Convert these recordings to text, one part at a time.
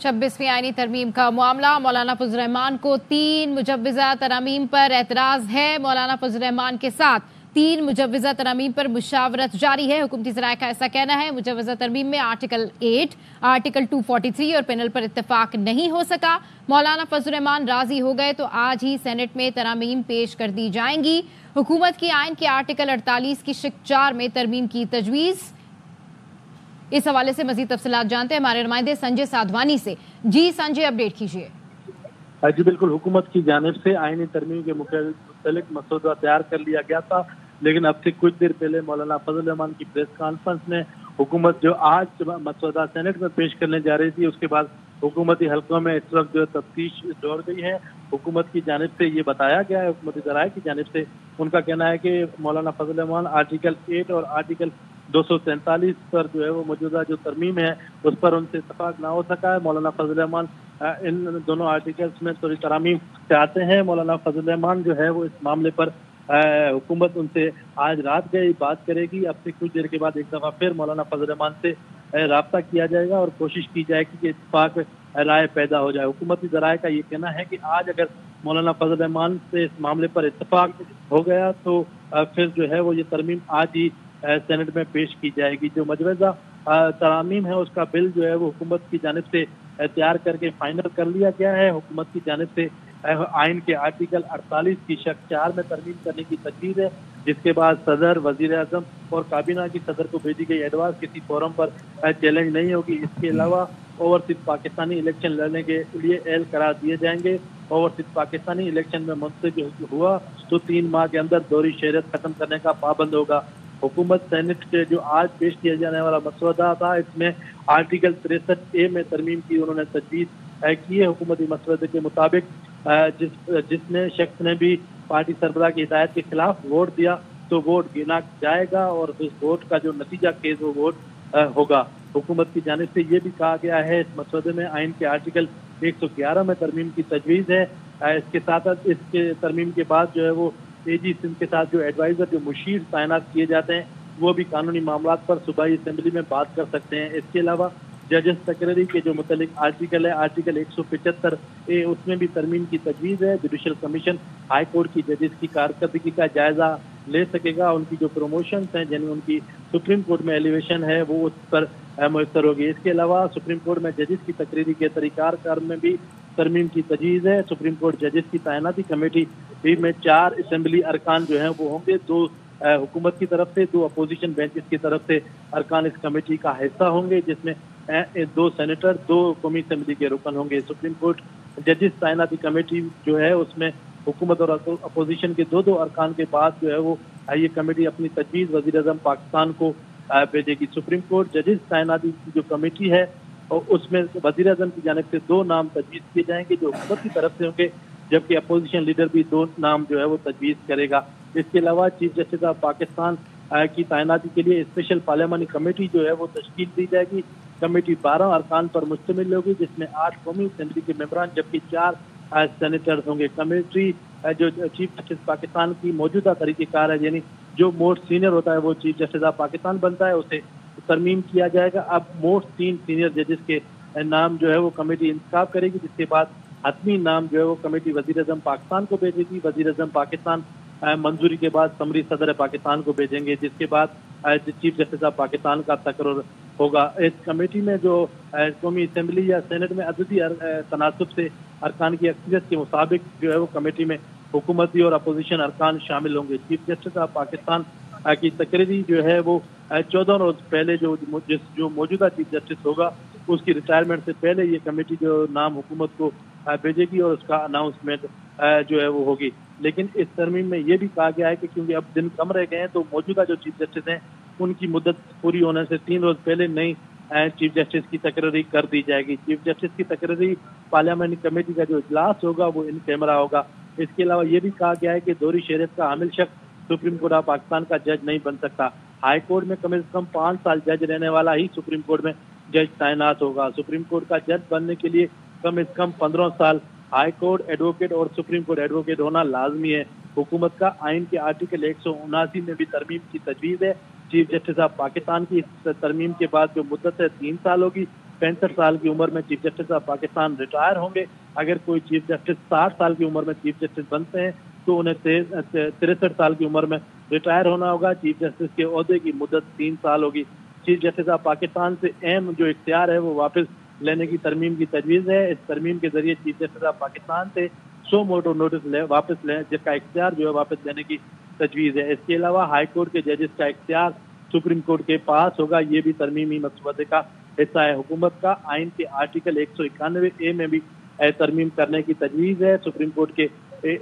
26वीं आईनी तरमीम का मामला। मौलाना फजल रहमान को 3 मुजव्वज़ा तरमीम पर एतराज़ है। मौलाना फजल रहमान के साथ 3 मुजव्वज़ा तरमीम पर मुशावरत जारी है। हुकूमती ज़राए का ऐसा कहना है मुजव्वज़ा तरमीम में आर्टिकल 8, आर्टिकल 243 और पैनल पर इत्तेफाक नहीं हो सका। मौलाना फजल रहमान राजी हो गए तो आज ही सेनेट में तरमीम पेश कर दी जाएंगी। हुकूमत की आइन के आर्टिकल 48 की शिक 4 में तरमीम की तजवीज़। इस हवाले से मजीद तफसीलात जानते हैं हमारे नुमाइंदे संजय साधवानी से। जी संजय, अपडेट कीजिए। जी बिल्कुल, हुकूमत की जानिब से आईनी तरमीम के मुतालिक मसौदा तैयार कर लिया गया था, लेकिन अब से कुछ देर पहले मौलाना फजल रहमान की प्रेस कॉन्फ्रेंस में हुकूमत जो आज मसौदा सेनेट में पेश करने जा रही थी, उसके बाद हुकूमती हल्कों में इस वक्त जो है तफ्तीश दौड़ गई है। हुकूमत की जानिब से ये बताया गया है, हुकूमती ज़राए की जानिब से उनका कहना है कि मौलाना फजल रहमान आर्टिकल 8 और आर्टिकल 243 पर जो है वो मौजूदा जो तरमीम है उस पर उनसे इत्तफाक ना हो सका है। मौलाना फजल रहमान इन दोनों आर्टिकल्स में थोड़ी तरमीम चाहते हैं। मौलाना फजल रहमान जो है वो इस मामले पर हुकूमत उनसे आज रात गई बात करेगी। अब से कुछ देर के बाद एक दफ़ा फिर मौलाना फजल रहमान से राब्ता किया जाएगा और कोशिश की जाएगी कि इत्तफाक राय पैदा हो जाए। हुकूमती ज़राए का ये कहना है कि आज अगर मौलाना फजल रहमान से इस मामले पर इत्तफाक हो गया तो फिर जो है वो ये तरमीम आज ही सेनेट में पेश की जाएगी। जो मुजव्वज़ा तरामीम है उसका बिल जो है वो हुकूमत की जानिब से तैयार करके फाइनल कर लिया गया है। हुकूमत की जानिब से आइन के आर्टिकल 48 की शक 4 में तरमीम करने की तजवीज़ है, जिसके बाद सदर, वज़ीर आज़म और काबीना की सदर को भेजी गई एडवाइस किसी फोरम पर चैलेंज नहीं होगी। इसके अलावा ओवरसीज पाकिस्तानी इलेक्शन लड़ने के लिए एल करार दिए जाएंगे। ओवरसीज पाकिस्तानी इलेक्शन में मुंतखब हुआ तो 3 माह के अंदर दोहरी शहरियत खत्म करने का पाबंद होगा। हुकूमत सेनेट के जो आज पेश किया जाने वाला मसौदा था, इसमें आर्टिकल 63A में तरमीम की उन्होंने तजवीज़ की है। हुकूमती मसौदे के मुताबिक जिसने शख्स ने भी पार्टी सरबराह की हिदायत के खिलाफ वोट दिया तो वोट गिना जाएगा और उस वोट का जो नतीजा केस वो वोट होगा। हुकूमत की जानिब से ये भी कहा गया है इस मसौदे में आइन के आर्टिकल 111 में तरमीम की तजवीज़ है। इसके साथ इसके तरमीम के बाद जो है वो एजी सिंध के साथ जो एडवाइज़र जो मुशीर तैनात किए जाते हैं वो भी कानूनी मामलात पर सूबाई असेंबली में बात कर सकते हैं। इसके अलावा जजेस तकरीरी के जो मुतलिक आर्टिकल है आर्टिकल 175A, उसमें भी तरमीम की तजवीज़ है। जुडिशल कमीशन हाई कोर्ट की जजेस की कारकर्दगी का जायज़ा ले सकेगा। उनकी जो प्रमोशन हैं यानी उनकी सुप्रीम कोर्ट में एलिवेशन है वो उस पर मुयसर होगी। इसके अलावा सुप्रीम कोर्ट में जजेस की तकरीरी के तरीक़ार में भी तरमीम की तजवीज़ है। सुप्रीम कोर्ट जजेस की तैनाती कमेटी में 4 असेंबली अरकान जो हैं वो होंगे, 2 हुकूमत की तरफ से, 2 अपोजिशन बेंचेस की तरफ से अरकान इस कमेटी का हिस्सा होंगे, जिसमें 2 सेनेटर, 2 कौमी असेंबली के रुकन होंगे। सुप्रीम कोर्ट जजेस तैनाती कमेटी जो है उसमें हुकूमत और अपोजिशन के 2 अरकान के बाद जो है वो ये कमेटी अपनी तजवीज़ वज़ीर आज़म पाकिस्तान को भेजेगी। सुप्रीम कोर्ट जजेस तैनाती की जो कमेटी है और उसमें वज़ीर आज़म की जानिब से 2 नाम तजवीज़ किए जाएंगे जो हुकूमत की तरफ से होंगे, जबकि अपोजिशन लीडर भी 2 नाम जो है वो तजवीज़ करेगा। इसके अलावा चीफ जस्टिस ऑफ पाकिस्तान की तैनाती के लिए स्पेशल पार्लियामानी कमेटी जो है वो तश्कील दी जाएगी। कमेटी 12 अरकान पर मुश्तमिल होगी, जिसमें 8 कौमी असेंबली के मेंबरान जबकि 4 सेनेटर्स होंगे। कमेटी जो चीफ जस्टिस पाकिस्तान की मौजूदा तरीक़ेकार है, यानी जो मोस्ट सीनियर होता है वो चीफ जस्टिस ऑफ पाकिस्तान बनता है, उसे तरमीम किया जाएगा। अब मोस्ट 3 सीनियर जजेस के नाम जो है वो कमेटी इंतखाब करेगी, जिसके बाद हतमी नाम जो है वो कमेटी वज़ीर आज़म पाकिस्तान को भेजेगी। वज़ीर आज़म पाकिस्तान मंजूरी के बाद समरी सदर पाकिस्तान को भेजेंगे, जिसके बाद चीफ जस्टिस ऑफ पाकिस्तान का तकर्रुर होगा। इस कमेटी में जो कौमी असेंबली या सेनेट में अददी तनासब से अरकान की अक्सरियत के मुताबिक जो है वो कमेटी में हुकूमती और अपोजिशन अरकान शामिल होंगे। चीफ जस्टिस ऑफ पाकिस्तान की तकरीरी जो है वो 14 रोज पहले जो मौजूदा चीफ जस्टिस होगा उसकी रिटायरमेंट से पहले ये कमेटी जो नाम हुकूमत को भेजेगी और उसका अनाउंसमेंट जो है वो होगी। लेकिन इस तरमीम में ये भी कहा गया है कि क्योंकि अब दिन कम रह गए हैं तो मौजूदा जो चीफ जस्टिस हैं उनकी मुद्दत पूरी होने से 3 रोज पहले नई चीफ जस्टिस की तकरीरी कर दी जाएगी। चीफ जस्टिस की तकरीरी पार्लियामेंट्री कमेटी का जो इजलास होगा वो इन कैमरा होगा। इसके अलावा ये भी कहा गया है कि दोहरी शहरियत का हामिल शख्स सुप्रीम कोर्ट ऑफ पाकिस्तान का जज नहीं बन सकता। हाई कोर्ट में कम से कम 5 साल जज रहने वाला ही सुप्रीम कोर्ट में जज तैनात होगा। सुप्रीम कोर्ट का जज बनने के लिए कम से कम 15 साल हाई कोर्ट एडवोकेट और सुप्रीम कोर्ट एडवोकेट होना लाजमी है। हुकूमत का आइन के आर्टिकल 179 में भी तरमीम की तजवीज़ है। चीफ जस्टिस ऑफ पाकिस्तान की इस तरमीम के बाद जो मुद्दत है 3 साल होगी, 65 साल की उम्र में chief justice of Pakistan retire होंगे। अगर कोई चीफ जस्टिस 60 साल की उम्र में चीफ जस्टिस बनते हैं तो उन्हें 63 साल की उम्र में रिटायर होना होगा। चीफ जस्टिस के ओहदे की मुद्दत 3 साल होगी। चीफ जस्टिस ऑफ पाकिस्तान से अहम जो इख्तियार है वो वापस लेने की तरमीम की तजवीज़ है। इस तरमीम के जरिए चीफ जस्टिस ऑफ पाकिस्तान से सो मोटो नोटिस वापस लें, जिसका इख्तियार जो है वापस लेने की तजवीज़ है। इसके अलावा हाई कोर्ट के जजेस का इख्तियार सुप्रीम कोर्ट के पास होगा। ये भी तरमीमी मसवदे का हिस्सा है। हुकूमत का आइन के आर्टिकल 191A में भी तरमीम करने की तजवीज़ है। सुप्रीम कोर्ट के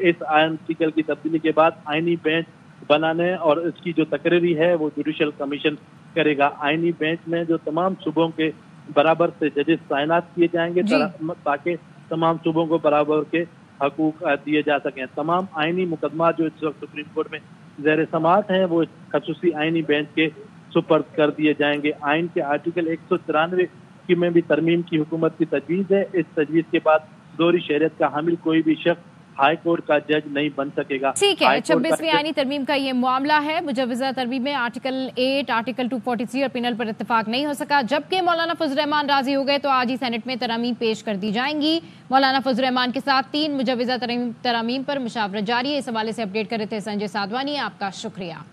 इस आर्टिकल की तब्दीली के बाद आइनी बेंच बनाने और इसकी जो तकरीरी है वो जुडिशल कमीशन करेगा। आइनी बेंच में जो तमाम सूबों के बराबर से जजेस तैनात किए जाएंगे ताकि तमाम सूबों को बराबर के हकूक दिए जा सकें। तमाम आइनी मुकदमा जो इस वक्त सुप्रीम कोर्ट में ज़ेर समाअत हैं वो खसूसी आइनी बेंच के सुपर्द कर दिए जाएंगे। आइन के आर्टिकल 193 की में भी तरमीम की हुकूमत की तजवीज़ है। इस तजवीज़ के बाद दोहरी शहरियत का हामिल कोई भी शख्स हाई कोर्ट का जज नहीं बन सकेगा। ठीक है, 26वीं आईनी तरमीम का ये मामला है। मुजव्वज़ा तरमीम में आर्टिकल 8, आर्टिकल 243 और पिनल पर इत्तेफाक नहीं हो सका। जबकि मौलाना फजल रहमान राजी हो गए तो आज ही सेनेट में तरामीम पेश कर दी जाएंगी। मौलाना फजल रहमान के साथ 3 मुजव्वज़ा तरामीम पर मुशावरत जारी है। इस हवाले से अपडेट कर रहे थे संजय साधवानी। आपका शुक्रिया।